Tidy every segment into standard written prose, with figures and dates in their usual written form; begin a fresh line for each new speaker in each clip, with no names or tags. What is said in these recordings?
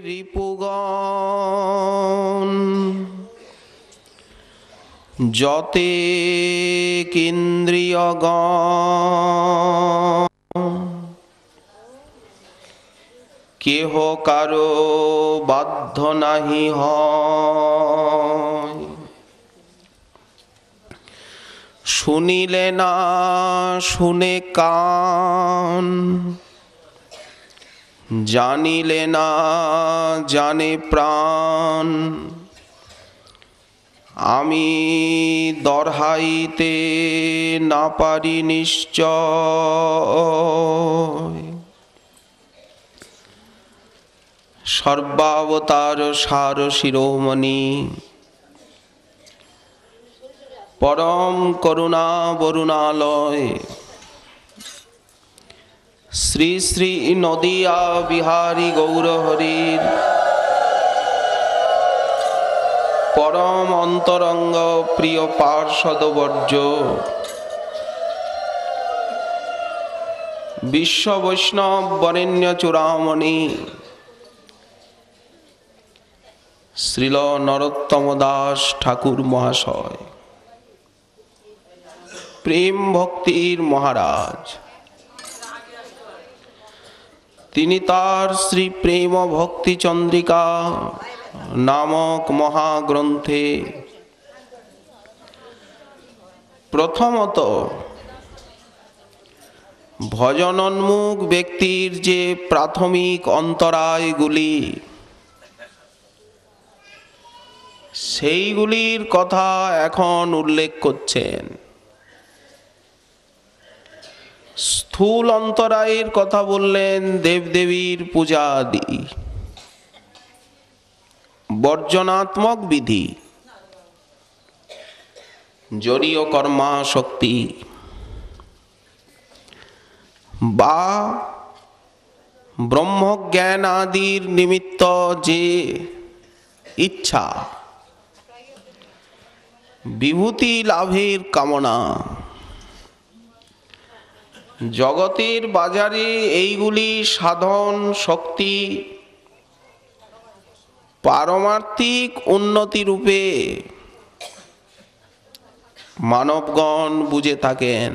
রিপুগণ যতে কেন্দ্রিয়গণ কেহ কারো বাধ্য নাহি হয়। শুনিলে না শুনে কান, জানিলে না জানে প্রাণ। আমি দরহাইতে না পারি নিশ্চয়। সর্বাবতার সার শিরোমণি পরম করুণা বরুণালয় শ্রী শ্রী নদিয়া বিহারী গৌরহরির পরম অন্তরঙ্গ প্রিয় পার্ষদবর্য বিশ্ব বৈষ্ণব বরেণ্য চূড়ামণি শ্রীল নরোত্তম দাস ঠাকুর মহাশয়, প্রেম ভক্তির মহারাজ, তিনি তার শ্রী প্রেম ভক্তি চন্দ্রিকা নামক মহাগ্রন্থে প্রথমত ভজনোন্মুখ ব্যক্তির যে প্রাথমিক অন্তরায়গুলি, সেইগুলির কথা এখন উল্লেখ করছেন। স্থূল অন্তরায়ের কথা বললেন দেবদেবীর পূজা আদি, বর্জনাত্মক বিধি, জড়ীয় কর্মাসক্তি বা ব্রহ্মজ্ঞান আদির নিমিত্ত যে ইচ্ছা, বিভূতি লাভের কামনা, জগতের বাজারে এইগুলি সাধন শক্তি পারমার্থিক উন্নতি রূপে মানবগণ বুঝে থাকেন।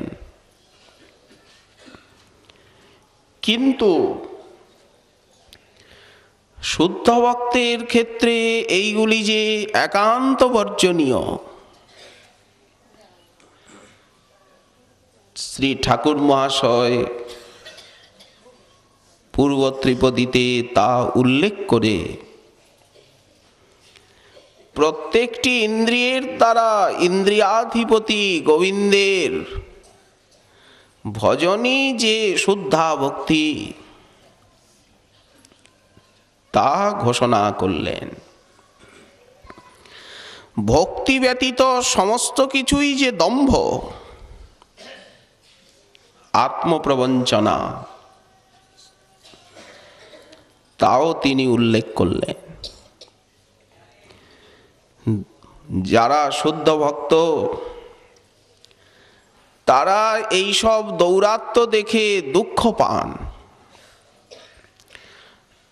কিন্তু শুদ্ধ ভক্তের ক্ষেত্রে এইগুলি যে একান্ত বর্জনীয়, শ্রী ঠাকুর মহাশয় পূর্ব ত্রিপদীতে তা উল্লেখ করে প্রত্যেকটি ইন্দ্রিয়ের দ্বারা ইন্দ্রিয়াধিপতি গোবিন্দের ভজনই যে শুদ্ধা ভক্তি তা ঘোষণা করলেন। ভক্তি ব্যতীত সমস্ত কিছুই যে দম্ভ, আত্মপ্রবঞ্চনা, তাও তিনি উল্লেখ করলেন। যারা শুদ্ধ ভক্ত তারা এইসব দৌরাত্ম্য দেখে দুঃখ পান।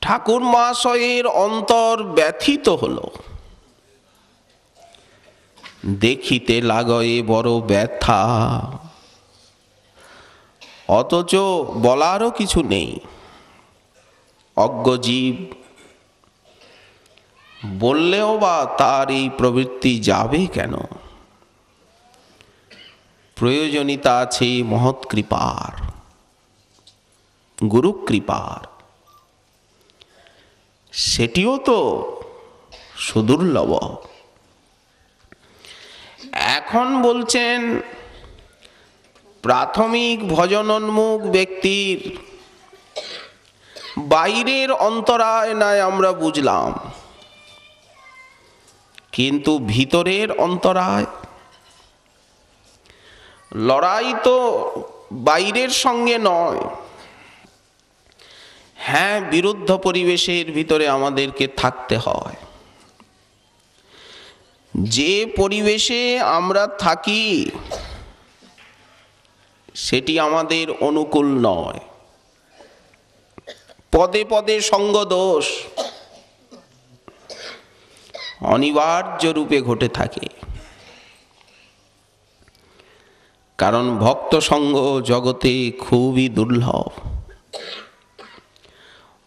ঠাকুর মহাশয়ের অন্তর ব্যথিত হল, দেখিতে লাগয়ে বড় ব্যথা, অথচ বলারও কিছু নেই। অজ্ঞজীব, বললেও বা তার এই প্রবৃত্তি যাবে কেন? প্রয়োজনীয়তা আছে মহৎ কৃপার, গুরু কৃপার, সেটিও তো সুদুর্লভ। এখন বলছেন প্রাথমিক ভজনোন্মুখ ব্যক্তির বাইরের অন্তরায় নাই আমরা বুঝলাম, কিন্তু ভিতরের অন্তরায়, লড়াই তো বাইরের সঙ্গে নয়। হ্যাঁ, বিরুদ্ধ পরিবেশের ভিতরে আমাদেরকে থাকতে হয়। যে পরিবেশে আমরা থাকি সেটি আমাদের অনুকূল নয়। পদে পদে সঙ্গ দোষ, অনিবার্য রূপে ঘটে থাকে। কারণ ভক্ত সঙ্গ জগতে খুবই দুর্লভ।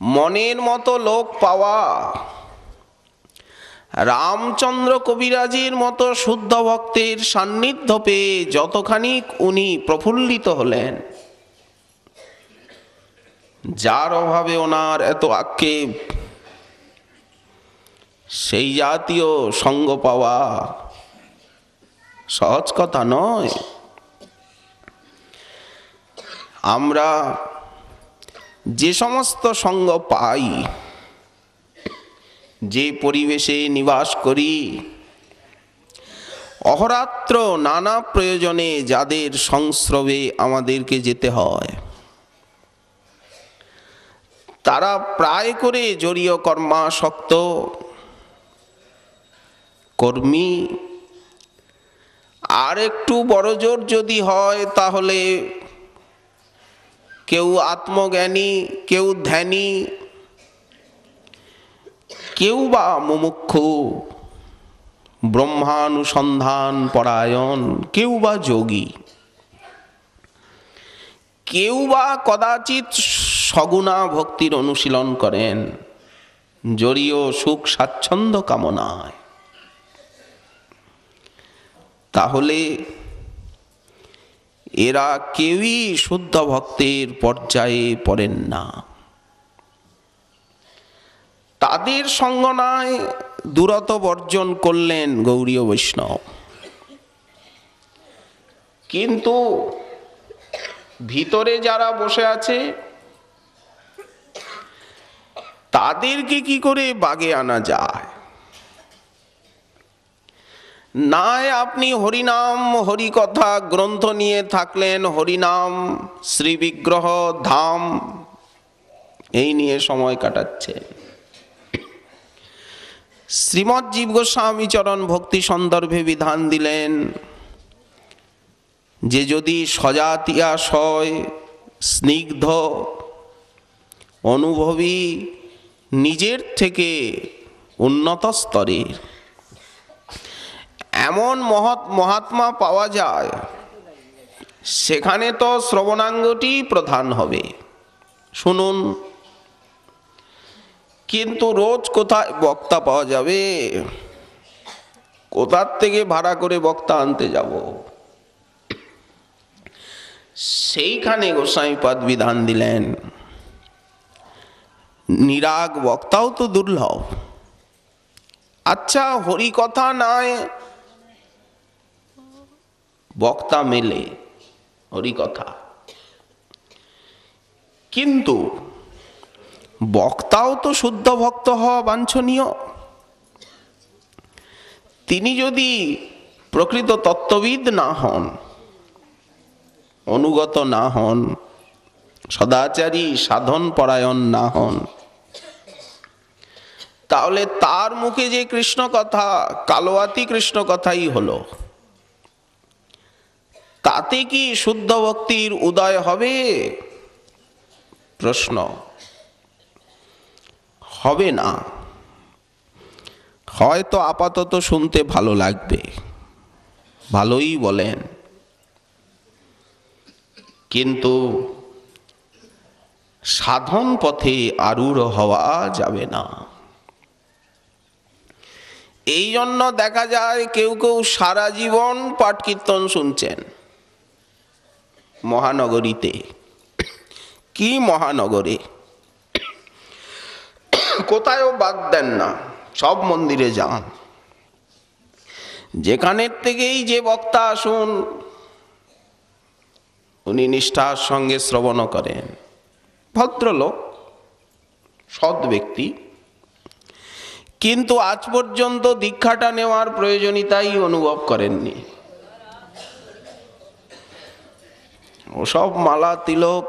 মনের মতো লোক পাওয়া, রামচন্দ্র কবিরাজের মতো শুদ্ধ ভক্তের সান্নিধ্য পেয়ে যতখানি উনি প্রফুল্লিত হলেন, যার অভাবে ওনার এত আক্ষেপ, সেই জাতীয় সঙ্গ পাওয়া সহজ কথা নয়। আমরা যে সমস্ত সঙ্গ পাই, যে পরিবেশে নিবাস করি, অহরাত্র নানা প্রয়োজনে যাদের সংস্রবে আমাদেরকে যেতে হয়, তারা প্রায় করে জড়ীয় কর্মাসক্ত কর্মী। আর একটু বড়জোর যদি হয় তাহলে কেউ আত্মজ্ঞানী, কেউ ধ্যানী, কেউ বা মুমুক্ষু ব্রহ্মানুসন্ধান পরায়ণ, কেউ বা যোগী, কেউ বা কদাচিৎ সগুণা ভক্তির অনুশীলন করেন জড়ীয় সুখ স্বাচ্ছন্দ্য কামনায়। তাহলে এরা কেউই শুদ্ধ ভক্তের পর্যায়ে পড়েন না। তাদের সঙ্গনায় দূরত বর্জন করলেন গৌড়ীয় বৈষ্ণব। কিন্তু ভিতরে যারা বসে আছে তাদেরকে কি করে বাগে আনা যায়? নাই আপনি হরিনাম হরিকথা গ্রন্থ নিয়ে থাকলেন, হরিনাম শ্রীবিগ্রহ ধাম এই নিয়ে সময় কাটাচ্ছে। শ্রীমৎ জীব গোস্বামী চরণ ভক্তি সন্দর্ভে বিধান দিলেন যে যদি সজাতিয়াশয় স্নিগ্ধ অনুভবী নিজের থেকে উন্নত স্তরের এমন মহাত্মা পাওয়া যায়, সেখানে তো শ্রবণাঙ্গটি প্রধান হবে। শুনুন, কিন্তু রোজ কোথায় বক্তা পাওয়া যাবে? কোথার থেকে ভাড়া করে বক্তা আনতে যাব? সেইখানে গোস্বামীপাদ বিধান দিলেন, নিরাগ বক্তাও তো দুর্লভ। আচ্ছা, হরিকথা নয় বক্তা মেলে হরিকথা, কিন্তু বক্তাও তো শুদ্ধ ভক্ত হওয়া বাঞ্ছনীয়। তিনি যদি প্রকৃত তত্ত্ববিদ না হন, অনুগত না হন, সদাচারী সাধন পরায়ণ না হন, তাহলে তার মুখে যে কৃষ্ণ কথা কালোয়াতি কৃষ্ণ কথাই হলো, তাতে কি শুদ্ধ ভক্তির উদয় হবে? প্রশ্ন। হবে না। হয়তো আপাতত শুনতে ভালো লাগবে, ভালোই বলেন, কিন্তু সাধন পথে আরূঢ় হওয়া যাবে না। এই জন্য দেখা যায় কেউ কেউ সারা জীবন পাঠ কীর্তন শুনছেন মহানগরীতে। কি মহানগরে? কোথায়ও বাদ দেন না, সব মন্দিরে যান, যেখানের থেকেই যে বক্তা আসুন উনি নিষ্ঠার সঙ্গে শ্রবণ করেন, ভদ্রলোক, সৎ ব্যক্তি, কিন্তু আজ পর্যন্ত দীক্ষাটা নেওয়ার প্রয়োজনীয়তাই অনুভব করেননি। ওসব মালা তিলক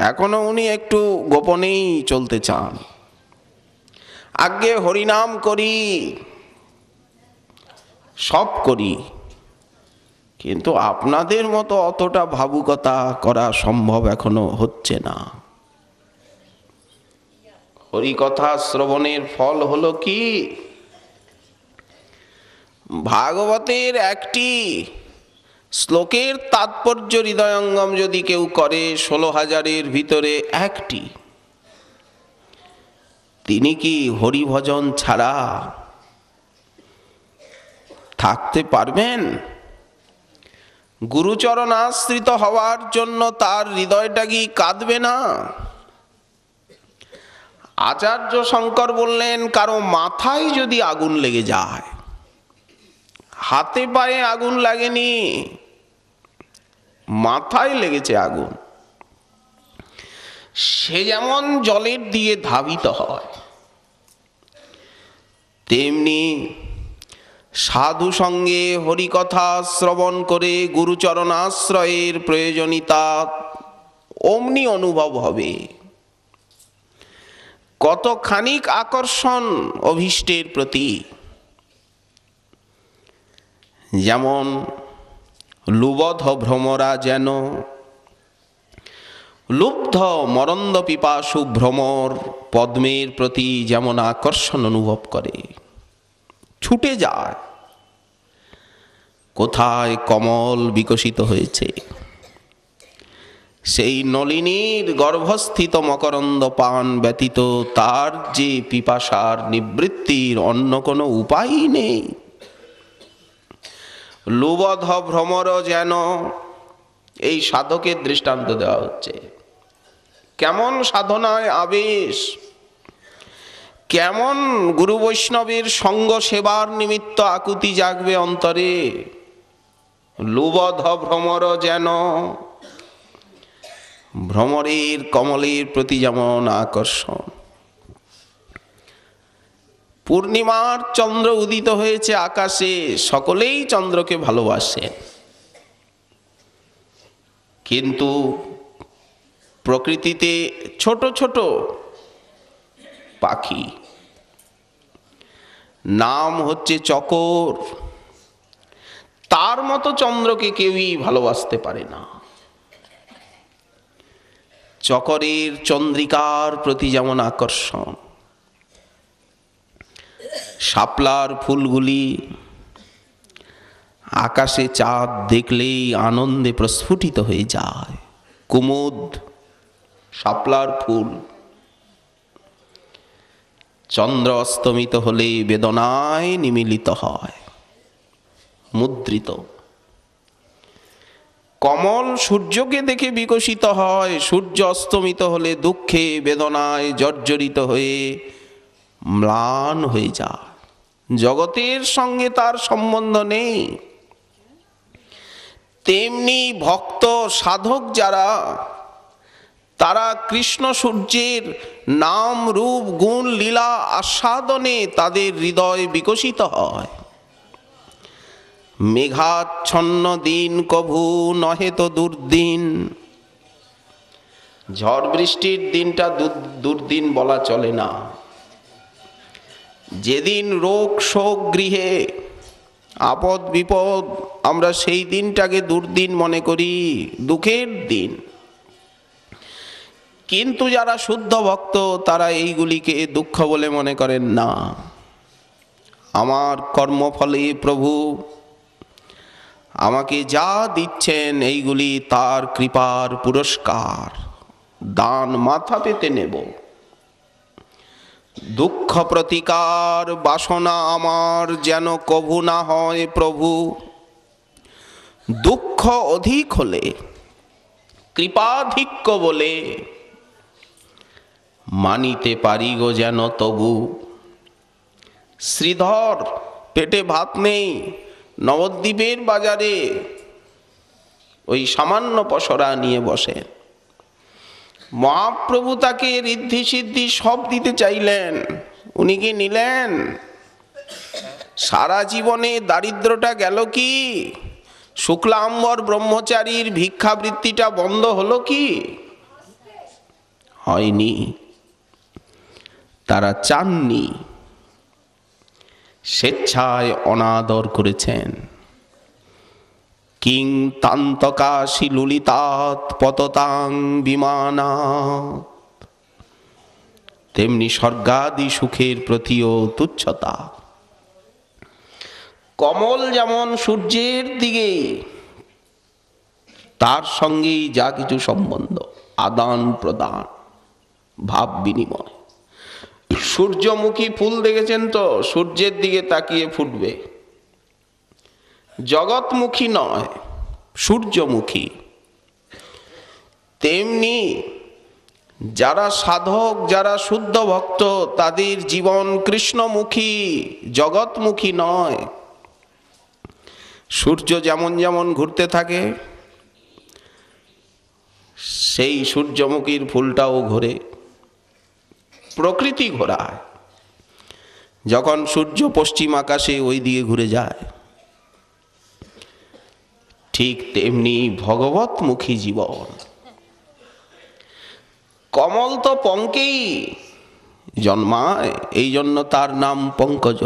এখনো উনি একটু গোপনেই চলতে চান। আগে হরিনাম করি, সব করি, কিন্তু আপনাদের মতো অতটা ভাবুকতা করা সম্ভব এখনো হচ্ছে না। হরিকথা শ্রবণের ফল হলো কি? ভাগবতের একটি শ্লোকের তাৎপর্য হৃদয়ঙ্গম যদি কেউ করে 16,000-এর ভিতরে একটি, তিনি কি হরিভজন ছাড়া থাকতে পারবেন? গুরুচরণ আশ্রিত হওয়ার জন্য তার হৃদয়টা কি কাঁদবে না? আচার্য শঙ্কর বললেন, কারো মাথায় যদি আগুন লেগে যায়, হাতে পায়ে আগুন লাগেনি, মাথায় লেগেছে আগুন, সে যেমন জলের দিয়ে ধাবিত হয়, তেমনি সাধু সঙ্গে হরিকথা শ্রবণ করে গুরুচরণ আশ্রয়ের প্রয়োজনীয়তা অমনি অনুভব হবে। কতখানিক আকর্ষণ অভীষ্টের প্রতি। যেমন লুবধ ভ্রমরা যেন লুব্ধ মরন্দ পিপাসু ভ্রমর পদ্মের প্রতি যেমন আকর্ষণ অনুভব করে, ছুটে যায় কোথায় কমল বিকশিত হয়েছে, সেই নলিনীর গর্ভস্থিত মকরন্দ পান ব্যতীত তার যে পিপাসার নিবৃত্তির অন্য কোনো উপায়ই নেই। লুবধ ভ্রমর যেন, এই সাধকের দৃষ্টান্ত দেওয়া হচ্ছে। কেমন সাধনায় আবেশ, কেমন গুরু বৈষ্ণবের সঙ্গ সেবার নিমিত্ত আকুতি জাগবে অন্তরে। লুবধ ভ্রমর যেন, ভ্রমরের কমলের প্রতি যেমন আকর্ষণ। পূর্ণিমার চন্দ্র উদিত হয়েছে আকাশে, সকলেই চন্দ্রকে ভালোবাসে, কিন্তু প্রকৃতিতে ছোট ছোট পাখি, নাম হচ্ছে চকর, তার মতো চন্দ্রকে কেউই ভালোবাসতে পারে না। চকরের চন্দ্রিকার প্রতি যেমন আকর্ষণ, শাপলার ফুলগুলি আকাশে চাঁদ দেখলেই আনন্দে প্রস্ফুটিত হয়ে যায়। কুমুদ শাপলার ফুল, চন্দ্র অস্তমিত হলে বেদনায় নিমিলিত হয়, মুদ্রিত। কমল সূর্যকে দেখে বিকশিত হয়, সূর্য অস্তমিত হলে দুঃখে বেদনায় জর্জরিত হয়ে ম্লান হয়ে যায়। জগতের সঙ্গে তার সম্বন্ধ নেই। তেমনি ভক্ত সাধক যারা, তারা কৃষ্ণ সূর্যের নাম রূপ গুণ লীলা আস্বাদনে তাদের হৃদয় বিকশিত হয়। মেঘাচ্ছন্ন দিন কভু নহে তো দুর্দিন, ঝড় বৃষ্টির দিনটা দুর্দিন বলা চলে না। যেদিন রোগ শোক গৃহে আপদ বিপদ, আমরা সেই দিনটাকে দুর্দিন মনে করি, দুঃখের দিন। কিন্তু যারা শুদ্ধ ভক্ত তারা এইগুলিকে দুঃখ বলে মনে করেন না। আমার কর্মফলে প্রভু আমাকে যা দিচ্ছেন এইগুলি তার কৃপার পুরস্কার, দান মাথা পেতে নেব। দুঃখ প্রতিকার বাসনা আমার যেন কভু না হয় প্রভু। দুঃখ অধিক হলে কৃপাধিক্য বলে মানিতে পারি গো যেন তবু। শ্রীধর পেটে ভাত নেই, নবদ্বীপের বাজারে ওই সামান্য পসরা নিয়ে বসেন। মহাপ্রভু তাকে ঋদ্ধি সিদ্ধি সব দিতে চাইলেন, উনি কি নিলেন? সারা জীবনে দারিদ্রটা গেল কি? শুক্লাম্বর ব্রহ্মচারীর ভিক্ষাবৃত্তিটা বন্ধ হলো কি? হয়নি। তারা চাননি, স্বেচ্ছায় অনাদর করেছেন। কিং তান্তকাশি লুলিতাৎ পততাং বিমানাৎ। তেমনি স্বর্গাদি সুখের প্রতিও তুচ্ছতা। কমল যেমন সূর্যের দিকে, তার সঙ্গেই যা কিছু সম্বন্ধ, আদান প্রদান, ভাব বিনিময়। সূর্যমুখী ফুল দেখেছেন তো, সূর্যের দিকে তাকিয়ে ফুটবে, জগৎমুখী নয়, সূর্যমুখী। তেমনি যারা সাধক, যারা শুদ্ধ ভক্ত, তাদের জীবন কৃষ্ণমুখী, জগৎমুখী নয়। সূর্য যেমন যেমন ঘুরতে থাকে, সেই সূর্যমুখীর ফুলটাও ঘোরে, প্রকৃতি ঘোরায়। যখন সূর্য পশ্চিম আকাশে ওই দিকে ঘুরে যায়, ঠিক তেমনি ভগবতমুখী জীবন। কমল তো পঙ্কেই জন্মায়, এই জন্য তার নাম পঙ্কজ।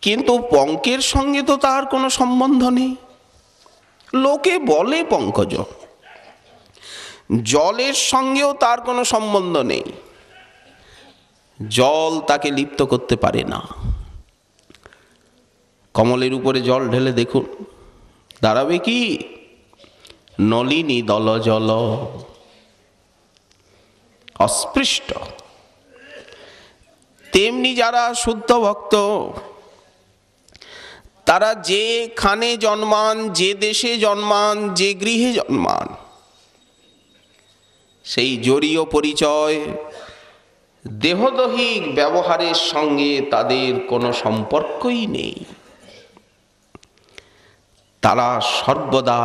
কিন্তু পঙ্কের সঙ্গে তো তার কোনো সম্বন্ধ নেই। লোকে বলে পঙ্কজ, জলের সঙ্গেও তার কোনো সম্বন্ধ নেই। জল তাকে লিপ্ত করতে পারে না। কমলের উপরে জল ঢেলে দেখুন, দাঁড়াবে কি? নলিনী দল জল, অস্পৃষ্ট। তেমনি যারা শুদ্ধ ভক্ত, তারা যেখানে জন্মান, যে দেশে জন্মান, যে গৃহে জন্মান, সেই জড়ীয় পরিচয়, দেহদৈহিক ব্যবহারের সঙ্গে তাদের কোনো সম্পর্কই নেই। তারা সর্বদা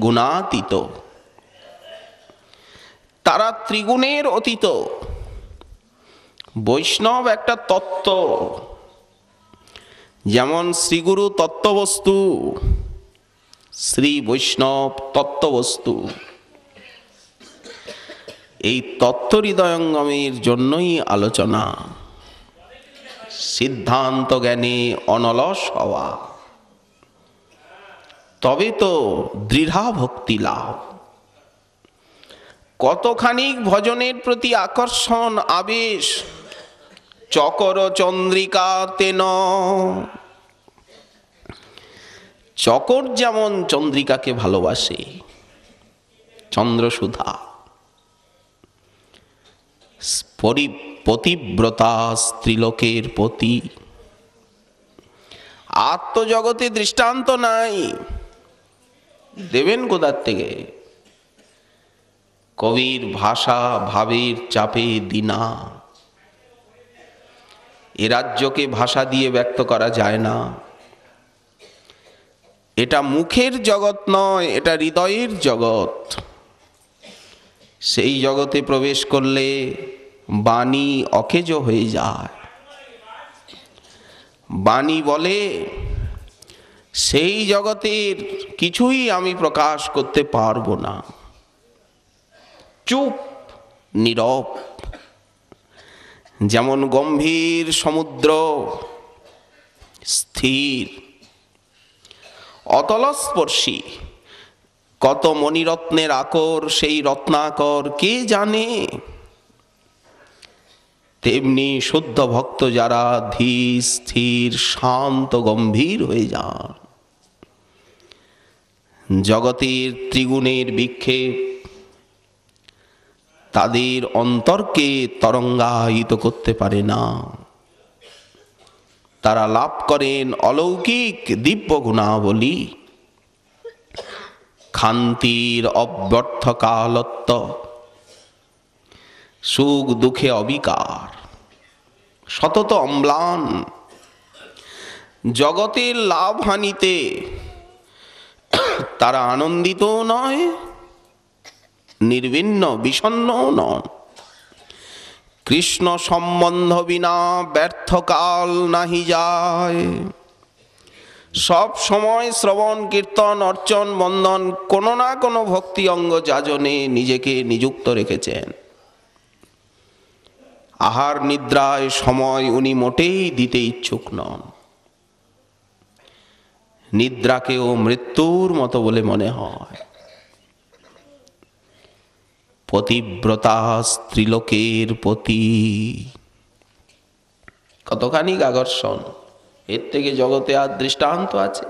গুণাতীত, তারা ত্রিগুণের অতীত। বৈষ্ণব একটা তত্ত্ব, যেমন শ্রীগুরু তত্ত্ববস্তু, শ্রী বৈষ্ণব তত্ত্ববস্তু। এই তত্ত্ব হৃদয়ঙ্গমের জন্যই আলোচনা। সিদ্ধান্ত জ্ঞানে অনলস হওয়া, তবে তো দৃঢ়া ভক্তি লাভ। কতখানিক ভজনের প্রতি আকর্ষণ, আবেশ, চকর চন্দ্রিকা তেন। চকর যেমন চন্দ্রিকাকে ভালোবাসে, চন্দ্রসুধা, পতিব্রতা স্ত্রীলোকের পতি। আত্মজগতে দৃষ্টান্ত নাই, দেবেন কোথার থেকে? কবির ভাষা ভাবের চাপে দিনা। এ রাজ্যকে ভাষা দিয়ে ব্যক্ত করা যায় না। এটা মুখের জগৎ নয়, এটা হৃদয়ের জগৎ। সেই জগতে প্রবেশ করলে বাণী অকেজ হয়ে যায়। বাণী বলে, সেই জগতের কিছুই আমি প্রকাশ করতে পারবো না। চুপ, নীরব। যেমন গম্ভীর সমুদ্র, স্থির, অতলস্পর্শী। কত মণিরত্নের আকর, সেই রত্নাকর কে জানে? তেমনি শুদ্ধ ভক্ত যারা ধীর স্থির শান্ত গম্ভীর হয়ে যান, জগতের ত্রিগুণের বিক্ষেপ তাদের অন্তরকে তরঙ্গায়িত করতে পারে না। তারা লাভ করেন অলৌকিক দিব্য গুণাবলী, ক্ষান্তির অব্যর্থ কালত্ব, সুখ দুঃখে অবিকার, সতত অম্লান। জগতের লাভ হানিতে তারা আনন্দিত নয়, নির্বিন্ন বিষণ্ণও নন। কৃষ্ণ সম্বন্ধ বিনা ব্যর্থকাল নাহি যায়। সব সময় শ্রবণ কীর্তন অর্চন বন্দন, কোনো না কোনো ভক্তি অঙ্গ যাজনে নিজেকে নিযুক্ত রেখেছেন। আহার নিদ্রায় সময় উনি মোটেই দিতে ইচ্ছুক নন। নিদ্রাকেও মৃত্যুর মতো বলে মনে হয়। পতিব্রতা স্ত্রীলোকের পতি। কতখানি আকর্ষণ! এর থেকে জগতে আর দৃষ্টান্ত আছে?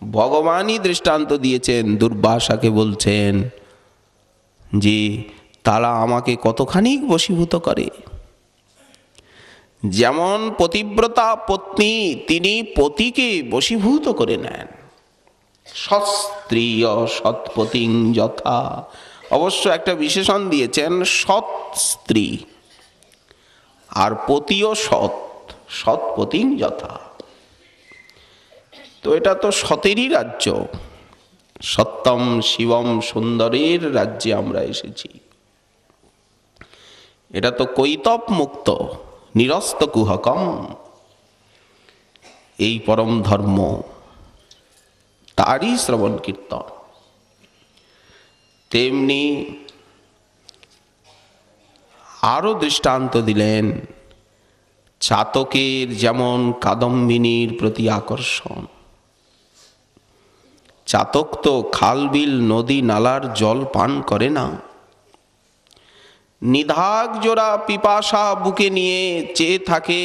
ভগবানই দৃষ্টান্ত দিয়েছেন, দুর্বাসাকে বলছেন যে তারা আমাকে কতখানি বশীভূত করে। যেমন পতিব্রতা পত্নী, তিনি পতিকে বশীভূত করে নেন। সৎস্ত্রীয় সৎপতিং যথা, অবশ্য একটা বিশেষণ দিয়েছেন, সৎ স্ত্রী আর পতিও সৎ, সৎপতিং যথা। তো এটা তো সতেরই রাজ্য, সত্যম শিবম সুন্দরের রাজ্যে আমরা এসেছি। এটা তো কৈতব মুক্ত নিরস্ত কুহকম, এই পরম ধর্ম, তারই শ্রবণ কীর্তন। তেমনি আরো দৃষ্টান্ত দিলেন, চাতকের যেমন কাদম্বিনীর প্রতি আকর্ষণ। চাতক তো খাল বিল নদী নালার জল পান করে না, নিধাগ জোড়া পিপাসা বুকে নিয়ে চেয়ে থাকে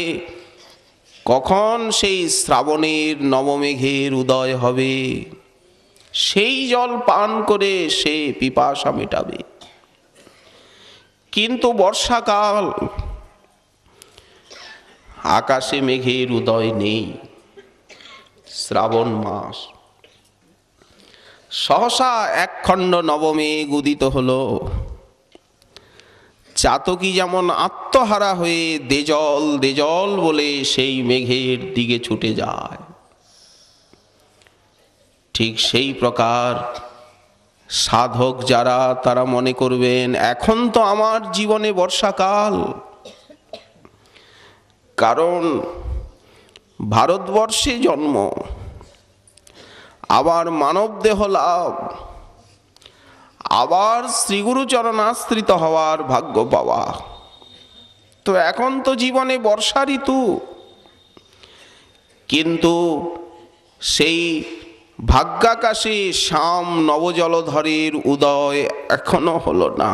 কখন সেই শ্রাবণের নবমেঘের উদয় হবে, সেই জল পান করে সে পিপাসা মেটাবে। কিন্তু বর্ষাকাল, আকাশে মেঘের উদয় নেই, শ্রাবণ মাস, সহসা একখণ্ড নবমেঘ উদিত হলো। চাতকী যেমন আত্মহারা হয়ে দেজল দেজল বলে সেই মেঘের দিকে ছুটে যায়, ঠিক সেই প্রকার সাধক যারা, তারা মনে করবেন এখন তো আমার জীবনে বর্ষাকাল। কারণ ভারতবর্ষে জন্ম, আবার মানব দেহ লাভ, আবার শ্রীগুরু চরণাশ্রিত হওয়ার ভাগ্য পাওয়া, তো এখন তো জীবনে বর্ষা ঋতু। কিন্তু সেই ভাগ্যাকাশে শ্যাম নবজলধরের উদয় এখনো হলো না।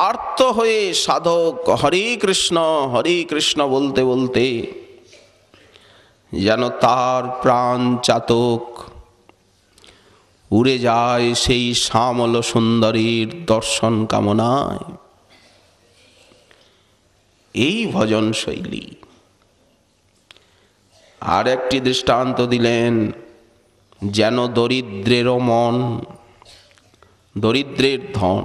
আর্ত হয়ে সাধক হরে কৃষ্ণ বলতে বলতে যেন তার প্রাণ চাতক উড়ে যায় সেই শ্যামল সুন্দরীর দর্শন কামনায়। এই ভজন শৈলী। আর একটি দৃষ্টান্ত দিলেন, যেন দরিদ্রেরও মন, দরিদ্রের ধন।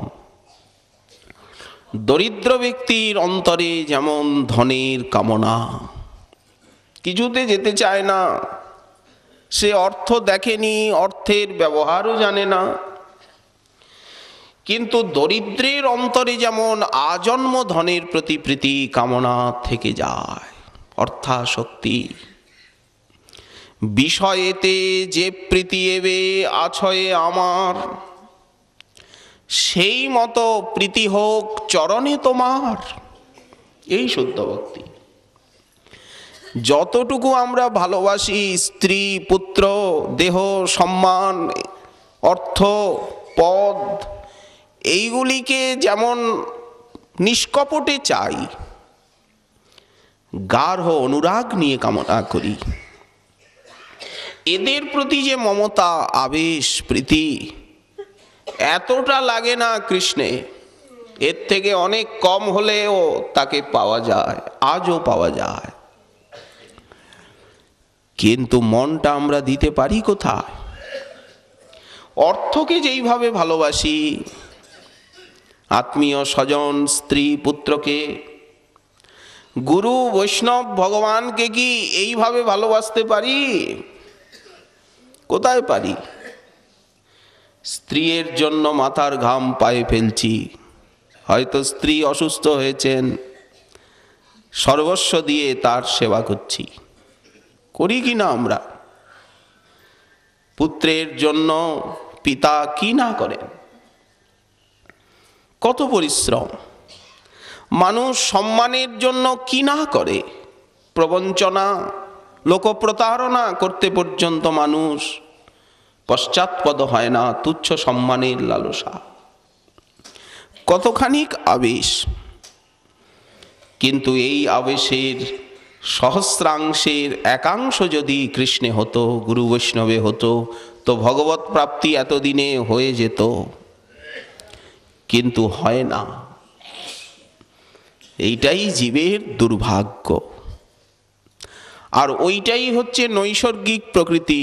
দরিদ্র ব্যক্তির অন্তরে যেমন ধনের কামনা, কিছুতে যেতে চায় না, সে অর্থ দেখেনি, অর্থের ব্যবহারও জানে না। কিন্তু দরিদ্রের অন্তরে যেমন আজন্ম ধনের প্রতি প্রীতি কামনা থেকে যায়, অর্থাসক্তি। বিষয়েতে যে প্রীতি এবে আছয়ে আমার, সেই মতো প্রীতি হোক চরণে তোমার। এই শুদ্ধ ভক্তি। যতটুকু আমরা ভালোবাসি, স্ত্রী পুত্র দেহ সম্মান অর্থ পদ, এইগুলিকে যেমন নিষ্কপটে চাই, গাঢ় অনুরাগ নিয়ে কামনা করি, এদের প্রতি যে মমতা আবেশ প্রীতি এতটা লাগে না কৃষ্ণে। এর থেকে অনেক কম হলেও তাকে পাওয়া যায়, আজও পাওয়া যায়। কিন্তু মনটা আমরা দিতে পারি কোথায়? অর্থকে যেইভাবে ভালোবাসি, আত্মীয় স্বজন স্ত্রী পুত্রকে, গুরু বৈষ্ণব ভগবানকে কি এইভাবে ভালোবাসতে পারি? কোথায় পারি? স্ত্রীর জন্য মাথার ঘাম পায়ে ফেলছি, হয়তো স্ত্রী অসুস্থ হয়েছেন, সর্বস্ব দিয়ে তার সেবা করছি, করি কি না আমরা? পুত্রের জন্য পিতা কি না করেন, কত পরিশ্রম। মানুষ সম্মানের জন্য কি না করে, প্রবঞ্চনা লোকপ্রতারণা করতে পর্যন্ত মানুষ পশ্চাৎপদ হয় না তুচ্ছ সম্মানের লালসা। কতখানিক আবেশ, কিন্তু এই আবেশের সহস্রাংশের একাংশ যদি কৃষ্ণে হতো, গুরু বৈষ্ণবে হতো, তো ভগবৎ প্রাপ্তি এতদিনে হয়ে যেত, কিন্তু হয় না। এইটাই জীবের দুর্ভাগ্য। আর ওইটাই হচ্ছে নৈসর্গিক প্রকৃতি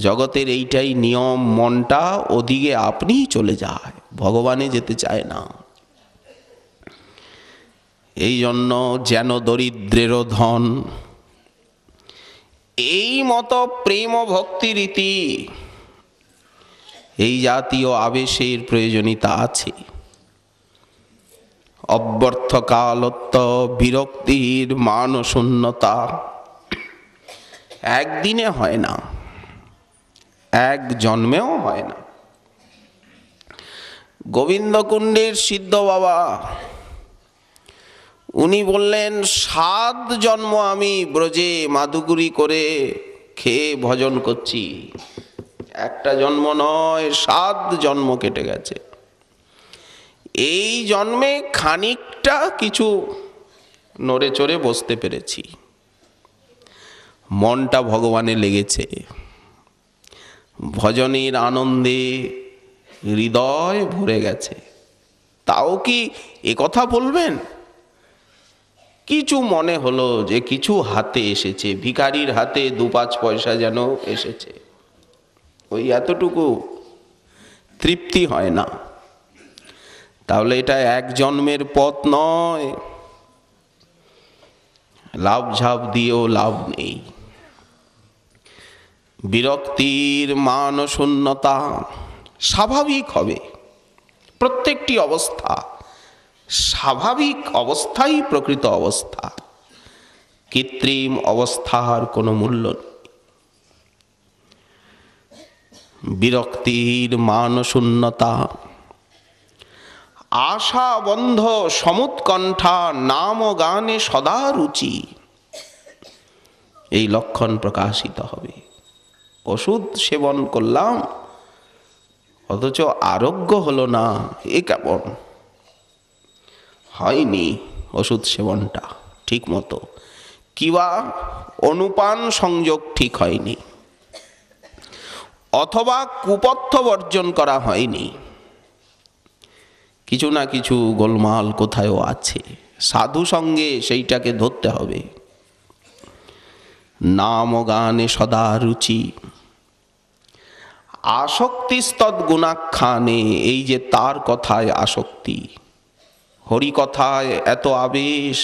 জগতের, এইটাই নিয়ম। মনটা ওদিকে আপনিই চলে যায়, ভগবানে যেতে চায় না। এই জন্য যেন দরিদ্রেরও ধন, এই মতো প্রেম ভক্তি রীতি, এই জাতীয় আবেশের প্রয়োজনীয়তা আছে। অব্যর্থকালত্ব বিরক্তির মান শূন্যতা একদিনে হয় না, এক জন্মেও হয় না। গোবিন্দকুণ্ডের সিদ্ধ বাবা উনি বললেন, 7 জন্ম আমি ব্রজে মাদুগুরি করে খেয়ে ভজন করছি। একটা জন্ম নয়, 7 জন্ম কেটে গেছে। এই জন্মে খানিকটা কিছু নড়ে চড়ে বসতে পেরেছি, মনটা ভগবানে লেগেছে, ভজনের আনন্দে হৃদয় ভরে গেছে। তাও কি এ কথা বলবেন? কিছু মনে হলো যে কিছু হাতে এসেছে, ভিখারির হাতে 2-5 পয়সা যেন এসেছে, ওই এতটুকু তৃপ্তি হয় না। তাহলে এটা এক জন্মের পথ নয়, লাভ ঝাপ দিয়েও লাভ নেই। বিরক্তির মান শূন্যতা স্বাভাবিক হবে। প্রত্যেকটি অবস্থা স্বাভাবিক অবস্থাই প্রকৃত অবস্থা, কৃত্রিম অবস্থার কোনো মূল্য নেই। বিরক্তির মান শূন্যতা, আশা বন্ধ সমুৎকণ্ঠা, নাম ও গানে সদা রুচি, এই লক্ষণ প্রকাশিত হবে। ওষুধ সেবন করলাম অথচ আরোগ্য হলো না, এ কেমন? হয়নি ওষুধ সেবনটা ঠিক মতো, কিবা অনুপান সংযোগ ঠিক হয়নি, অথবা কুপথ্য বর্জন করা হয়নি, কিছু না কিছু গোলমাল কোথায়ও আছে। সাধু সঙ্গে সেইটাকে ধরতে হবে। নাম ও গানে সদা রুচি, আসক্তিস্তদ গুণাখ্যানে, এই যে তার কথায় আসক্তি, হরি কথায় এত আবেশ,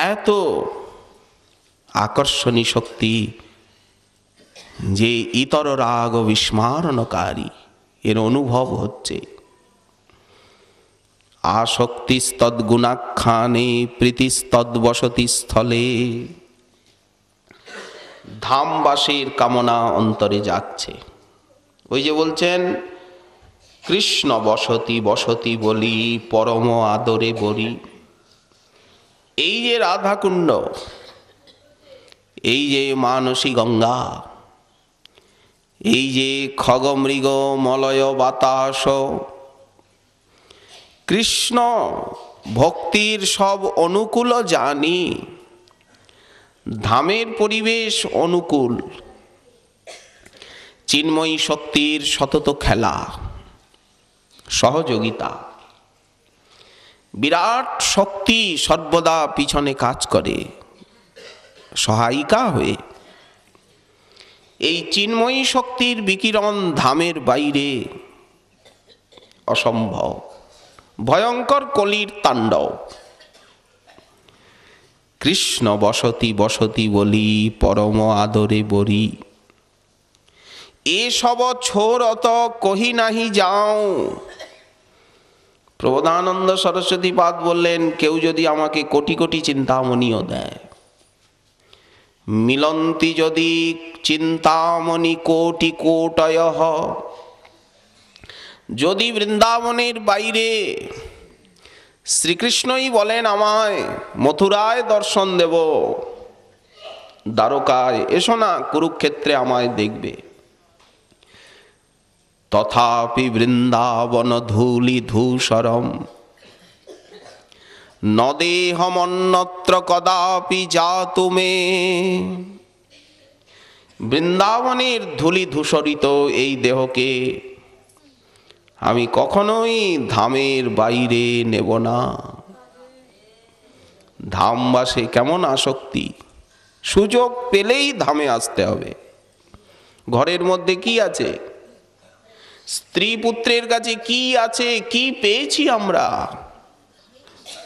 এত আকর্ষণী শক্তি যে ইতর রাগ বিস্মারণকারী, এর অনুভব হচ্ছে। আসক্তিস্তদ গুণাখ্যানে প্রীতিস্তদ বসতি স্থলে, ধামবাসের কামনা অন্তরে যাচ্ছে। ওই যে বলছেন, কৃষ্ণ বসতি বসতি বলি পরম আদরে বরি। এই যে রাধাকুণ্ড, এই যে মানসী গঙ্গা, এই যে খগমৃগ মলয় বাতাস, কৃষ্ণ ভক্তির সব অনুকূল জানি, ধামের পরিবেশ অনুকূল, চিন্ময়ী শক্তির সতত খেলা, সহযোগিতা, বিরাট শক্তি সর্বদা পিছনে কাজ করে সহায়িকা হয়ে। এই চিন্ময়ী শক্তির বিকিরণ ধামের বাইরে অসম্ভব, ভয়ঙ্কর কলির তাণ্ডব। কৃষ্ণ বসতি বসতি বলি পরম আদরে বরি, এসব ছোরত কহি নাহি যাও। প্রবোধানন্দ সরস্বতী পাদ বললেন, কেউ যদি আমাকে কোটি কোটি চিন্তামণিও দেয়, মিলন্তি যদি চিন্তামণি কোটি কোটয়, যদি বৃন্দাবনের বাইরে শ্রীকৃষ্ণই বলেন আমায় মথুরায় দর্শন দেব, দ্বারকায়, এসো না কুরুক্ষেত্রে আমায় দেখবে। তথাপি বৃন্দাবন ধূলি ধূসরম নদেহমন্যত্র কদাপি জাতু মে। বৃন্দাবনের ধূলি ধূসরিত এই দেহকে আমি কখনোই ধামের বাইরে নেব না। ধামবাসে কেমন আসক্তি, সুযোগ পেলেই ধামে আসতে হবে। ঘরের মধ্যে কি আছে, স্ত্রী পুত্রের কাছে কি আছে, কি পেয়েছি আমরা,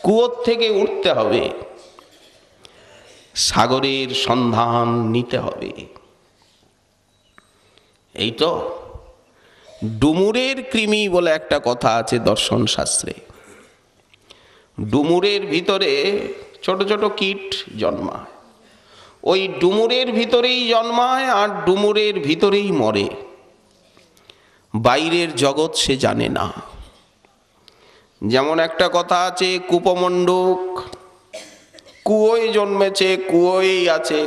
কুয়োর থেকে উঠতে হবে, সাগরের সন্ধান নিতে হবে। এই তো ডুমুরের কৃমি বলে একটা কথা আছে দর্শন শাস্ত্রে। ডুমুরের ভিতরে ছোট ছোট কীট জন্মায়, ওই ডুমুরের ভিতরেই জন্মায় আর ডুমুরের ভিতরেই মরে। বাইরের জগৎ সে জানে না। যেমন একটা কথা আছে, কূপমণ্ডুক কুয়োয় জন্মেছে, কুয়োয় আছে।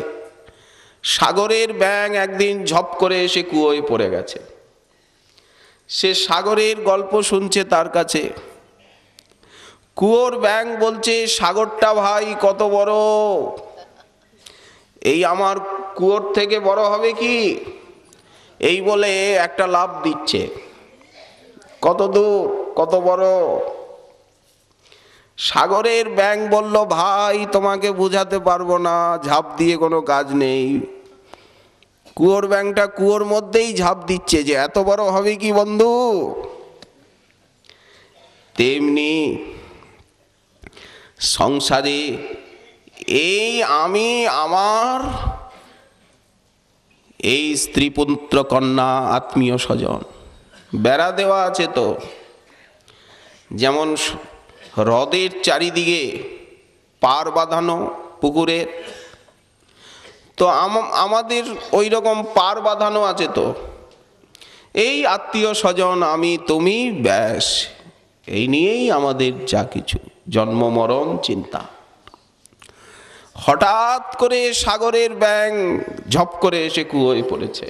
সাগরের ব্যাঙ একদিন ঝপ করে এসে কুয়োয় পড়ে গেছে। সে সাগরের গল্প শুনছে তার কাছে। কুয়োর ব্যাঙ বলছে, সাগরটা ভাই কত বড়, এই আমার কুয়োর থেকে বড় হবে কি? এই বলে একটা লাফ দিচ্ছে। কত দূর, কত বড়? সাগরের ব্যাঙ বলল, ভাই তোমাকে বুঝাতে পারবো না, ঝাঁপ দিয়ে কোনো কাজ নেই। কুয়োর ব্যাঙটা কুয়োর মধ্যেই ঝাঁপ দিচ্ছে যে এত বড় হবে কি বন্ধু? তেমনি সংসারে এই আমি আমার এই স্ত্রী পুত্র কন্যা আত্মীয় স্বজন বেড়া দেওয়া আছে তো। যেমন হ্রদের চারিদিকে পার বাঁধানো পুকুরের, তো আমাদের ওই রকম পার বাঁধানো আছে তো। এই আত্মীয় স্বজন আমি তুমি, ব্যাস এই নিয়েই আমাদের যা কিছু, জন্ম মরণ চিন্তা। হঠাৎ করে সাগরের ব্যাঙ ঝপ করে এসে কুয়োয় পড়েছে,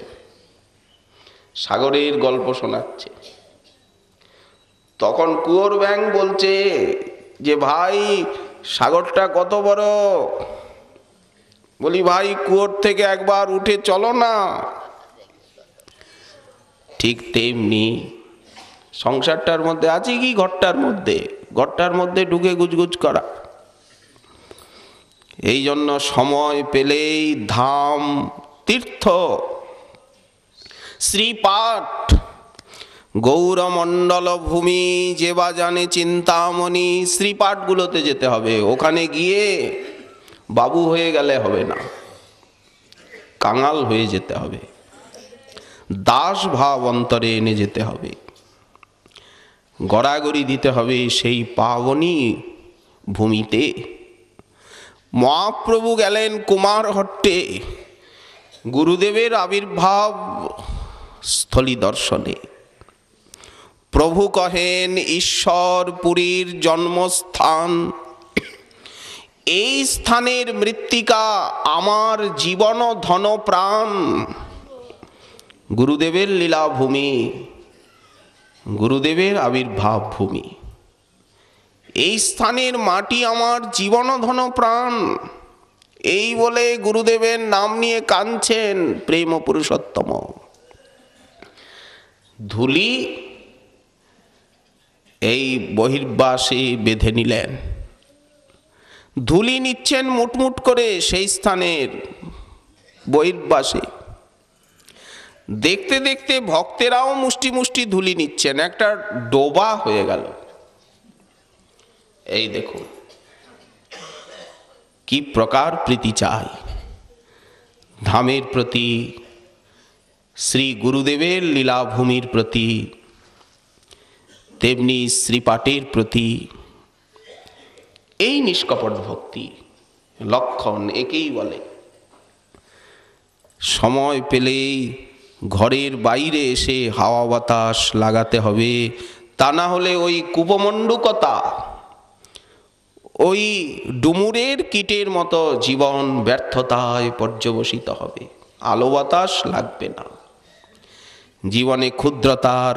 সাগরের গল্প শোনাচ্ছে। তখন কুয়োর ব্যাঙ বলছে যে ভাই সাগরটা কত বড়? বলি ভাই কুয়োর থেকে একবার উঠে চলো না। ঠিক তেমনি সংসারটার মধ্যে আছে কি, ঘরটার মধ্যে ঢুকে গুজগুজ করা। এই জন্য সময় পেলেই ধাম, তীর্থ, শ্রীপাঠ, গৌরমণ্ডল ভূমি যেবা জানে চিন্তামণি, শ্রীপাঠগুলোতে যেতে হবে। ওখানে গিয়ে বাবু হয়ে গেলে হবে না, কাঙাল হয়ে যেতে হবে, দাস ভাব অন্তরে এনে যেতে হবে, গড়াগড়ি দিতে হবে সেই পাবনী ভূমিতে। মহাপ্রভু গেলেন কুমারহট্টে গুরুদেবের আবির্ভাব স্থলী দর্শনে। প্রভু কহেন ঈশ্বর পুরীর জন্মস্থান, এই স্থানের মৃত্তিকা আমার জীবন ধন প্রাণ। গুরুদেবের লীলাভূমি, গুরুদেবের আবির্ভাব ভূমি, এই স্থানের মাটি আমার জীবন ধন প্রাণ। এই বলে গুরুদেবের নাম নিয়ে কাঁদছেন প্রেম পুরুষোত্তম। ধুলি এই বহির্বাসে বেঁধে নিলেন, ধুলি নিচ্ছেন মুটমুট করে সেই স্থানের বহির্বাসে। দেখতে দেখতে ভক্তেরাও মুষ্টি মুষ্টি ধুলি নিচ্ছেন, একটা ডোবা হয়ে গেল। এই দেখুন কি প্রকার প্রীতি চাই ধামের প্রতি, শ্রী গুরুদেবের লীলাভূমির প্রতি, তেমনি শ্রীপাঠের প্রতি। এই নিষ্কপট ভক্তি লক্ষণ, একেই বলে। সময় পেলেই ঘরের বাইরে এসে হাওয়া বাতাস লাগাতে হবে, তা না হলে ওই কূপমণ্ডুকতা, ওই ডুমুরের কীটের মতো জীবন ব্যর্থতায় পর্যবসিত হবে, আলো বাতাস লাগবে না, জীবনে ক্ষুদ্রতার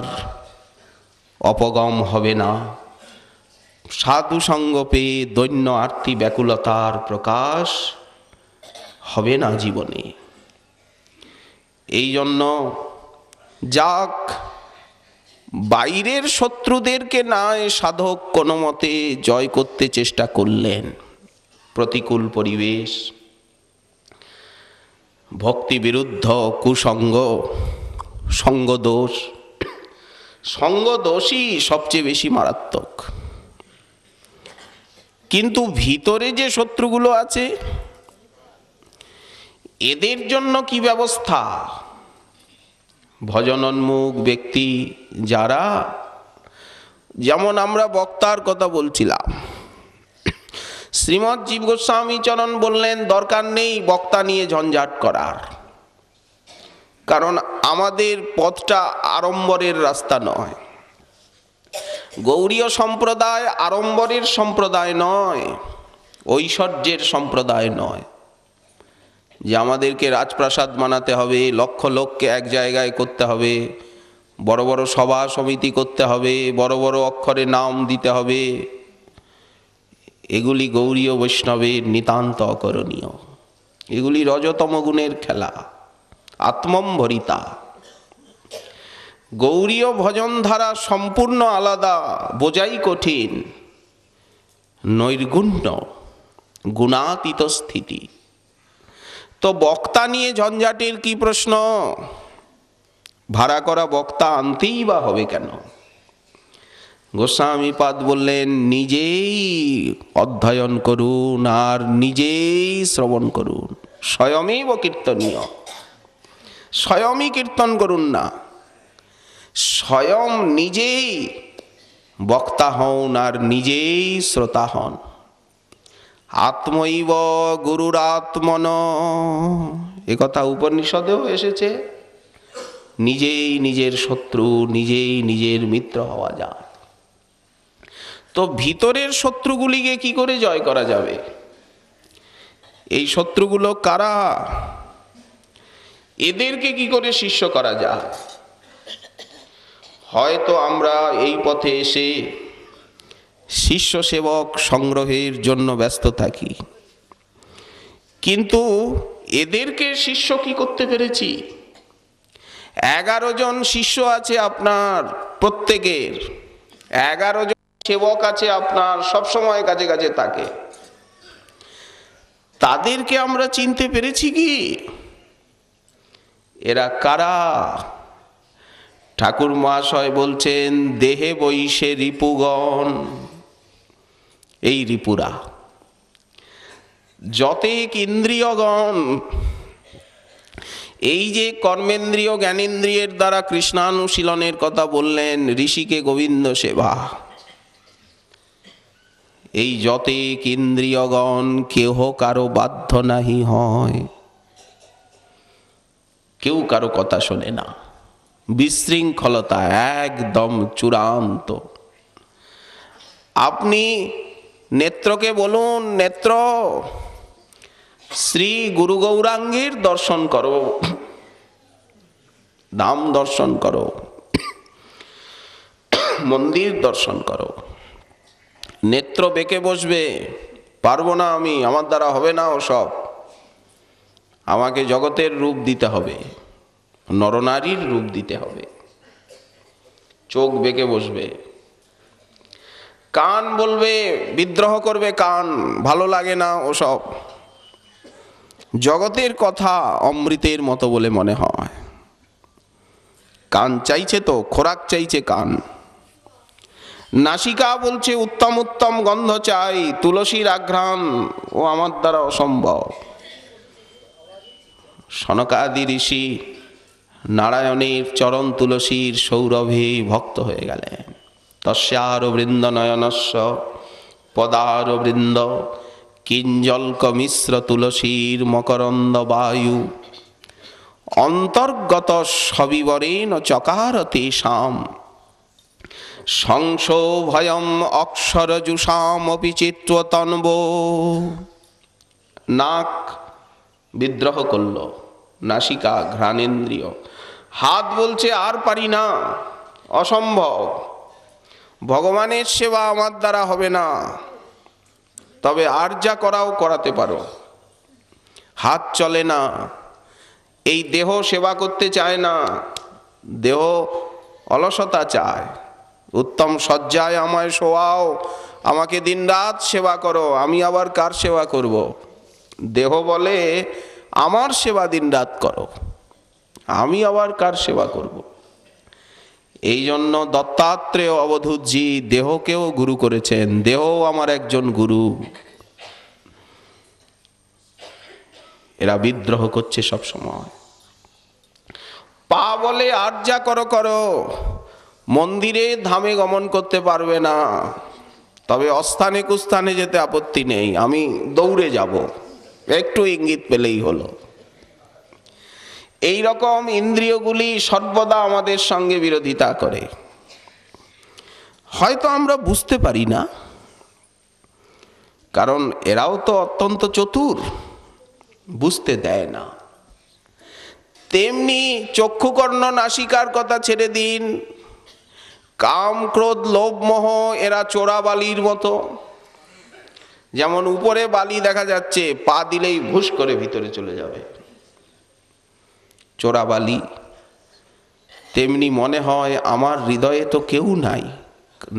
অপগম হবে না, সাধু সঙ্গ পেয়ে দৈন্য আর্তি ব্যাকুলতার প্রকাশ হবে না জীবনে। এই জন্য যাক, বাইরের শত্রুদেরকে নয় সাধক কোনো মতে জয় করতে চেষ্টা করলেন। প্রতিকূল পরিবেশ, ভক্তি বিরুদ্ধ কুসঙ্গ, সঙ্গদোষ, সঙ্গদোষই সবচেয়ে বেশি মারাত্মক। কিন্তু ভিতরে যে শত্রুগুলো আছে এদের জন্য কি ব্যবস্থা? ভজনোন্মুখ ব্যক্তি যারা, যেমন আমরা বক্তার কথা বলছিলাম, শ্রীমৎ জীব গোস্বামী চরণ বললেন দরকার নেই বক্তা নিয়ে ঝঞ্ঝাট করার, কারণ আমাদের পথটা আড়ম্বরের রাস্তা নয়। গৌড়ীয় সম্প্রদায় আড়ম্বরের সম্প্রদায় নয়, ঐশ্বর্যের সম্প্রদায় নয়, যে আমাদেরকে রাজপ্রাসাদ বানাতে হবে, লক্ষ লোককে এক জায়গায় করতে হবে, বড় বড় সভা সমিতি করতে হবে, বড় বড় অক্ষরে নাম দিতে হবে। এগুলি গৌড়ীয় বৈষ্ণবের নিতান্ত অকরণীয়, এগুলি রজতম গুণের খেলা, আত্মম্ভরিতা। গৌড়ীয় ভজনধারা সম্পূর্ণ আলাদা, বোঝাই কঠিন, নৈর্গুণ্য, গুণাতীত স্থিতি। তো বক্তা নিয়ে ঝঞ্ঝাটের কি প্রশ্ন? ভাড়া করা বক্তা আনতেই বা হবে কেন? গোস্বামীপাদ বললেন নিজেই অধ্যয়ন করুন আর নিজেই শ্রবণ করুন, স্বয়মেব কীর্তনীয়। স্বয়মই কীর্তন করুন না, স্বয়ং নিজেই বক্তা হন আর নিজেই শ্রোতা হন। আত্মৈব গুরুরাত্মন, একথা উপনিষদেও এসেছে। নিজেই নিজের শত্রু, নিজেই নিজের মিত্র হওয়া যায়। তো ভিতরের শত্রুগুলিকে কি করে জয় করা যাবে? এই শত্রুগুলো কারা? এদেরকে কি করে শিষ্য করা যায়? হয়তো আমরা এই পথে এসে শিষ্য সেবক সংগ্রহের জন্য ব্যস্ত থাকি, কিন্তু এদেরকে শিষ্য কি করতে পেরেছি? 11 জন শিষ্য আছে আপনার প্রত্যেকের, 11 জন সেবক আছে আপনার, সবসময় কাছে কাছে থাকে। তাদেরকে আমরা চিনতে পেরেছি কি? এরা কারা? ঠাকুর মহাশয় বলছেন দেহে বৈশে রিপুগণ, এই রিপুরা। যতেক ইন্দ্রিয়গণ, এই যে কর্মেন্দ্রিয় জ্ঞানেন্দ্রিয়ের দ্বারা কৃষ্ণানুশীলনের কথা বললেন, ঋষিকে গোবিন্দ সেবা, এই যতেক ইন্দ্রিয়গণ কেহ কারো বাধ্য নাহি হয়, কেউ কারো কথা শোনে না, বিশৃঙ্খলতা একদম চূড়ান্ত। আপনি নেত্রকে বলুন, নেত্র শ্রী গুরু গৌরাঙ্গের দর্শন করো, ধাম দর্শন করো, মন্দির দর্শন করো। নেত্র বেঁকে বসবে, পারবো না আমি, আমার দ্বারা হবে না ওসব, আমাকে জগতের রূপ দিতে হবে, নরনারীর রূপ দিতে হবে। চোখ বেঁকে বসবে। কান বলবে, বিদ্রোহ করবে কান, ভালো লাগে না ওসব, জগতের কথা অমৃতের মতো বলে মনে হয়। কান চাইছে তো, খোরাক চাইছে কান। নাসিকা বলছে উত্তম উত্তম গন্ধ চাই, তুলসীর আঘ্রাণ ও আমার দ্বারা অসম্ভব। সনকাদি ঋষি নারায়ণের চরণ তুলসীর সৌরভে ভক্ত হয়ে গেলেন। তস্যার বৃন্দ নয়নস্য পদার বৃন্দ কিঞ্জল্ক মিশ্র তুলসীর মকরন্দ বায়ু অন্তর্গত সবিবরেণ চকার তেষাম সংশো ভয়ম অক্ষরজুষামপি চিত্রতন্ব। নাক বিদ্রোহ করল, নাসিকা ঘ্রাণেন্দ্রিয়, হাত বলছে আর পারি না, অসম্ভব, ভগবানের সেবা আমার দ্বারা হবে না, তবে আর যা করাও করাতে পারো। হাত চলে না, এই দেহ সেবা করতে চায় না, দেহ অলসতা চায়। উত্তম শয্যায় আমায় শোয়াও, আমাকে দিনরাত সেবা করো, আমি আবার কার সেবা করব? দেহ বলে আমার সেবা দিনরাত করো, আমি আবার কার সেবা করব? এই জন্য দত্তাত্রেয় অবধূতজি দেহকেও গুরু করেছেন, দেহ আমার একজন গুরু। এরা বিদ্রোহ করছে সব সময়। পা বলে আর যা করো করো, মন্দিরে ধামে গমন করতে পারবে না, তবে অস্থানে কুস্থানে যেতে আপত্তি নেই, আমি দৌড়ে যাব, একটু ইঙ্গিত পেলেই হলো। এই রকম ইন্দ্রিয়গুলি সর্বদা আমাদের সঙ্গে বিরোধিতা করে। হয়তো আমরা বুঝতে পারি না, কারণ এরাও তো অত্যন্ত চতুর, বুঝতে দেয় না। তেমনি চক্ষুকর্ণ নাসিকার কথা ছেড়ে দিন, কাম ক্রোধ লোভ মোহ এরা চোরা বালির মতো। যেমন উপরে বালি দেখা যাচ্ছে, পা দিলেই ভুস করে ভিতরে চলে যাবে, চোরা বালি। তেমনি মনে হয় আমার হৃদয়ে তো কেউ নাই,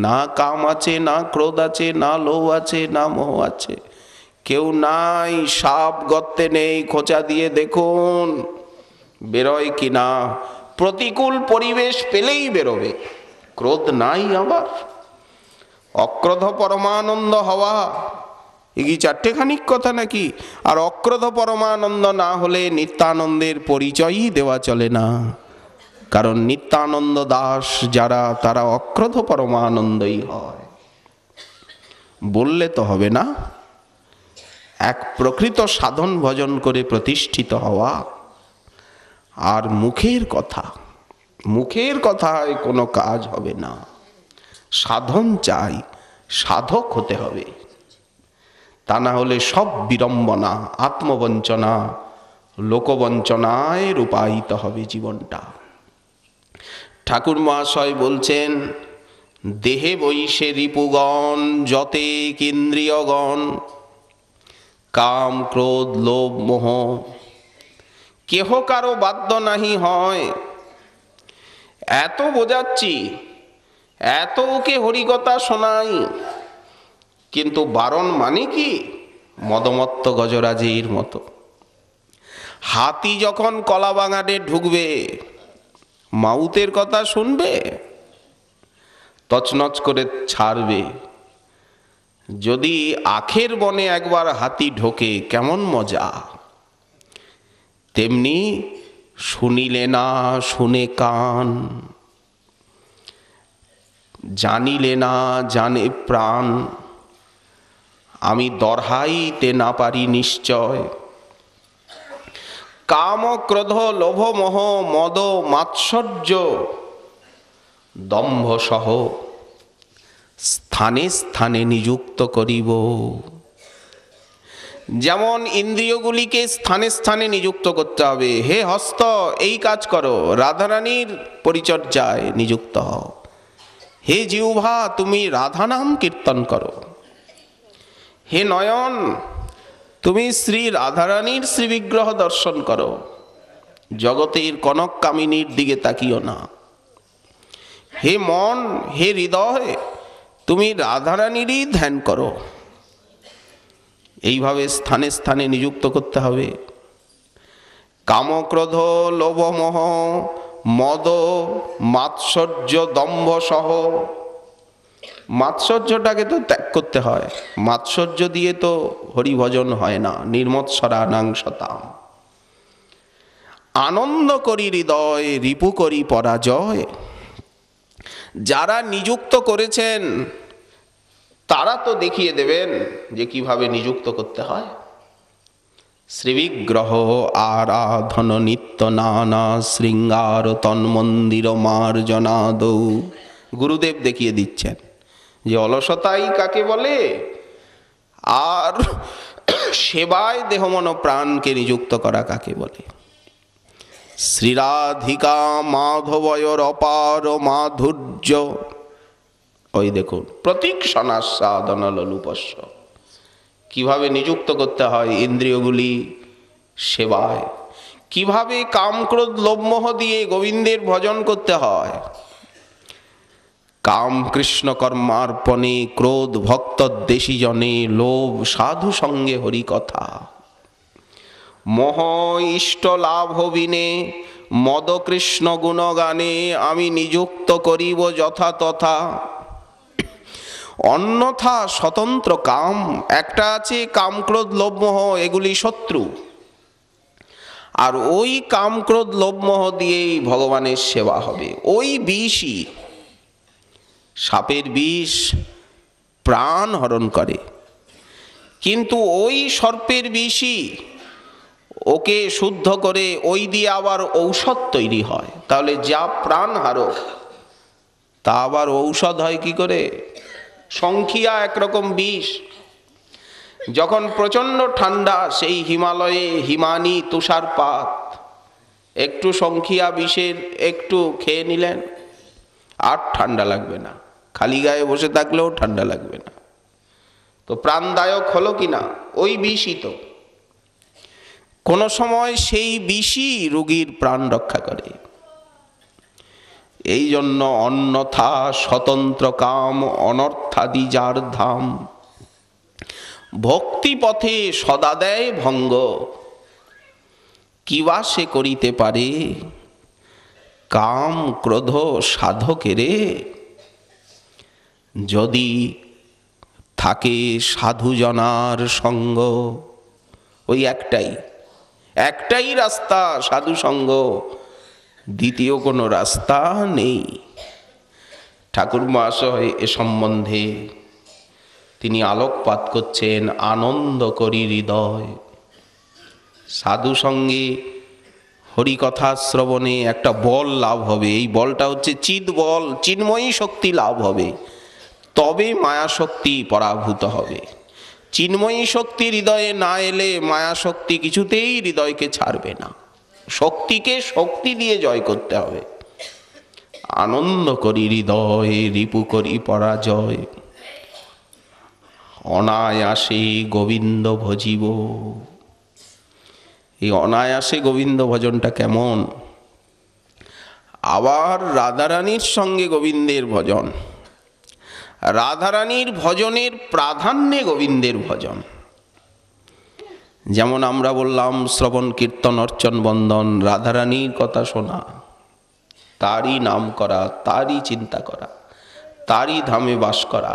না কাম আছে, না ক্রোধ আছে, না লোভ আছে, না মোহ আছে, কেউ নাই। সাপ গর্তে নেই, খোঁচা দিয়ে দেখুন বেরোয় কিনা। প্রতিকূল পরিবেশ পেলেই বেরোবে, ক্রোধ নাই আবার। অক্রোধ পরমানন্দ হওয়া এ কি চারটেখানিক কথা নাকি? আর অক্রোধ পরমানন্দ না হলে নিত্যানন্দের পরিচয়ই দেওয়া চলে না। কারণ নিত্যানন্দ দাস যারা, তারা অক্রোধ পরমানন্দই হয়। বললে তো হবে না, এক প্রকৃত সাধন ভজন করে প্রতিষ্ঠিত হওয়া। আর মুখের কথা, মুখের কথায় কোনো কাজ হবে না। সাধন চাই, সাধক হতে হবে, তা না হলে সব বিড়ম্বনা, আত্মবঞ্চনা, লোকবঞ্চনায় রূপায়িত হবে জীবনটা। ঠাকুর মহাশয় বলছেন, দেহে বৈশে রিপুগণ যতে ইন্দ্রিয়গণ, কাম ক্রোধ লোভ মোহ কেহ কারো বাধ্য নাহি হয়। এত বোঝাচ্ছি, এত ওকে হরিকথা শোনাই, কিন্তু বারণ মানে কি? মদমত্ত গজরাজের মতো। হাতি যখন কলা বাগানে ঢুকবে, মাউতের কথা শুনবে, তছনছ করে ছাড়বে। যদি আখের বনে একবার হাতি ঢোকে, কেমন মজা। তেমনি শুনিলে না শুনে কান, জানিলে না জানে প্রাণ, আমি দরহাইতে না পারি নিশ্চয়। কাম ক্রোধ লোভ মোহ মদ মাৎসর্য দম্ভ সহ স্থানে স্থানে নিযুক্ত করিব। যেমন ইন্দ্রিয়গুলিকে স্থানে স্থানে নিযুক্ত করতে হবে। হে হস্ত, এই কাজ করো, রাধারানীর পরিচর্যায় নিযুক্ত হও। হে জিহ্বা, তুমি রাধা নাম কীর্তন করো। হে নয়ন, তুমি শ্রী রাধারানীর শ্রীবিগ্রহ দর্শন করো, জগতের কনক কামিনীর দিকে তাকিও না। হে মন, হে হৃদয়, তুমি রাধারানীরই ধ্যান করো। এইভাবে স্থানে স্থানে নিযুক্ত করতে হবে। কামক্রোধ লোভ মোহ মদ মাৎসর্য দম্ভ সহ, মাৎসর্যটাকে তো ত্যাগ করতে হয়। মাৎসর্য দিয়ে তো হরিভজন হয় না। নির্মৎসরানাং সতাম, আনন্দ করি হৃদয় রিপু করি পরাজয়। যারা নিযুক্ত করেছেন তারা তো দেখিয়ে দেবেন যে কিভাবে নিযুক্ত করতে হয়। শ্রীবিগ্রহ আরাধন নিত্য নানা শৃঙ্গার তন্মন্দির মার্জনাদৌ গুরুদেব দেখিয়ে দিচ্ছেন যে অলসতাই কাকে বলে, আর সেবায় দেহ মন প্রাণকে নিযুক্ত করা কাকে বলে। শ্রীরাধিকা মাধবয়র অপার মাধুর্য, ওই দেখুন প্রতীক্ষণা সাধন ললুপস্য, কিভাবে নিযুক্ত করতে হয় ইন্দ্রিয়গুলি সেবায়, কিভাবে কাম ক্রোধ লোভ মোহ দিয়ে গোবিন্দের ভজন করতে হয়। কাম কৃষ্ণ কর্মার্পণে, ক্রোধ ভক্ত দেশী জনে, লোভ সাধু সঙ্গে হরি কথা, মোহ ইষ্ট লাভ বিনে, মদ কৃষ্ণ গুণগানে, আমি নিযুক্ত করিব যথা তথা। অন্যথা স্বতন্ত্র কাম, একটা আছে কাম ক্রোধ লোভ মোহ, এগুলি শত্রু, আর ওই কাম ক্রোধ লোভ মোহ দিয়েই ভগবানের সেবা হবে। ওই বিষই, সাপের বিষ প্রাণ হরণ করে, কিন্তু ওই সর্পের বিষই ওকে শুদ্ধ করে ওই দিয়ে আবার ঔষধ তৈরি হয়। তাহলে যা প্রাণ হারক তা আবার ঔষধ হয় কি করে? সংখিয়া একরকম বিষ। যখন প্রচণ্ড ঠান্ডা, সেই হিমালয়ে হিমানি তুষারপাত, একটু সংখিয়া বিষের একটু খেয়ে নিলেন, আর ঠান্ডা লাগবে না, খালি গায়ে বসে থাকলেও ঠান্ডা লাগবে না। তো প্রাণদায়ক হলো কি না? ওই বিষই তো। কোন সময় সেই বিষই রোগীর প্রাণ রক্ষা করে। এই জন্য অন্যথা স্বতন্ত্র কাম, অনর্থাদি যার ধাম, ভক্তি পথে সদা দেয় ভঙ্গ, কিবা সে করিতে পারে কাম ক্রোধ সাধকেরে, যদি থাকে সাধুজনার সঙ্গ। ওই একটাই রাস্তা, সাধু সঙ্গ, দ্বিতীয় কোনো রাস্তা নেই। ঠাকুর মহাশয় এ সম্বন্ধে তিনি আলোকপাত করছেন, আনন্দ করি হৃদয়। সাধু সঙ্গে হরিকথা শ্রবণে একটা বল লাভ হবে, এই বলটা হচ্ছে চিৎ বল, চিন্ময়ী শক্তি লাভ হবে, তবে মায়া শক্তি পরাভূত হবে। চিন্ময়ী শক্তি হৃদয়ে না এলে মায়া শক্তি কিছুতেই হৃদয়কে ছাড়বে না। শক্তিকে শক্তি দিয়ে জয় করতে হবে। আনন্দ করি হৃদয়, রিপু করি পরাজয়, অনায়াসে গোবিন্দ ভজিব। এই অনায়াসে গোবিন্দ ভজনটা কেমন? আবার রাধারানীর সঙ্গে গোবিন্দের ভজন, রাধারানীর ভজনের প্রাধান্যে গোবিন্দের ভজন। যেমন আমরা বললাম শ্রবণ কীর্তন অর্চন বন্দন, রাধারানীর কথা শোনা, তারই নাম করা, তারই চিন্তা করা, তারই ধামে বাস করা,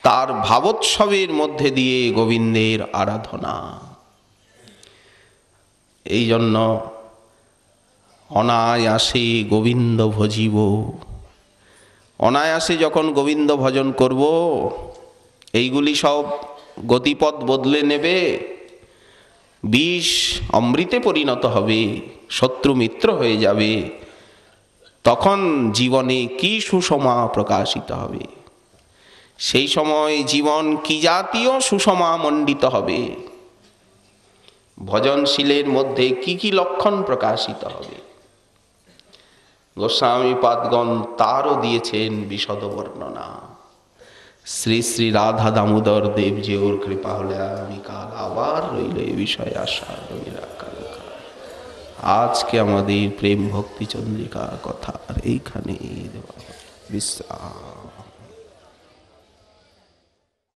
তার ভাবোৎসবের মধ্যে দিয়ে গোবিন্দের আরাধনা। এই জন্য অনায়াসে গোবিন্দ ভজিব, অনায়াসে যখন গোবিন্দ ভজন করব, এইগুলি সব গতিপথ বদলে নেবে, বিষ অমৃতে পরিণত হবে, শত্রু মিত্র হয়ে যাবে। তখন জীবনে কি সুষমা প্রকাশিত হবে, সেই সময় জীবন কি জাতীয় সুষমা মণ্ডিত হবে, ভজনশীলের মধ্যে কি কি লক্ষণ প্রকাশিত হবে। গোস্বামী পাদগণ তারও দিয়েছেন বিশদ বর্ণনা। শ্রী শ্রী রাধা দামোদর দেবজিউর কৃপা হলে আগামীকাল আবার রইল এ বিষয়ে আশা। আজকে আমাদের প্রেম ভক্তি চন্দ্রিকা কথা এইখানে বিশ্রাম।